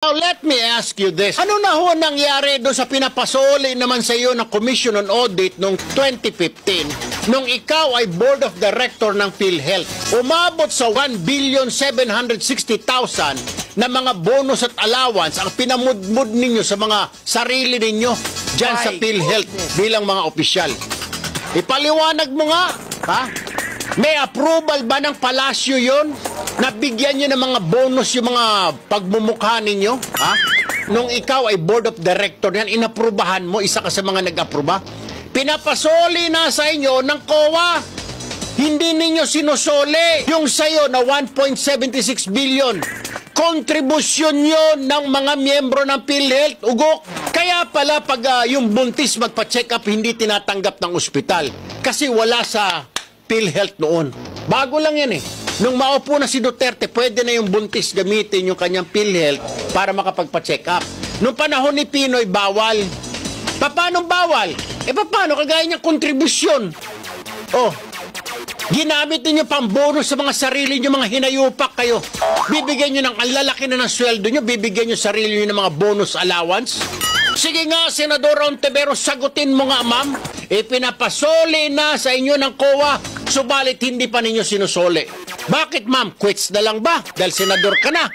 Now, let me ask you this. Ano na ho nangyari doon sa pinapasoli naman sa iyo ng Commission on Audit noong 2015 nung ikaw ay Board of Director ng PhilHealth? Umabot sa 1,760,000 na mga bonus at allowance ang pinamudmud ninyo sa mga sarili ninyo dyan sa PhilHealth bilang mga opisyal. Ipaliwanag mo nga, ha? May approval ba ng palasyo yon? Nabigyan nyo ng mga bonus yung mga pagmumukha ninyo? Ha? Nung ikaw ay Board of Director yan, inaprubahan mo, isa ka sa mga nag-aproba? Pinapasoli na sa inyo ng COA. Hindi ninyo sinusoli yung sayo na 1.76 billion. Kontribusyon yun ng mga miyembro ng PhilHealth, ugok. Kaya pala pag yung buntis magpa-check up, hindi tinatanggap ng ospital. Kasi wala sa PhilHealth noon. Bago lang yan eh. Nung maupo na si Duterte, pwede na yung buntis gamitin yung kanyang PhilHealth para makapagpa-check up. Nung panahon ni Pinoy, bawal. Paano bawal? Paano? Kagaya niyang kontribusyon. Oh, ginamit niyo pang bonus sa mga sarili niyo, mga hinayupak kayo. Bibigyan niyo ng ang lalaki na ng sweldo niyo, bibigyan niyo sarili niyo ng mga bonus allowance. Sige nga, Senador Ontiveros, sagutin mo nga, ma'am. Pinapasoli na sa inyo ng COA, subalit hindi pa ninyo sinusoli. Bakit, ma'am? Quits na lang ba? Dahil senador ka na.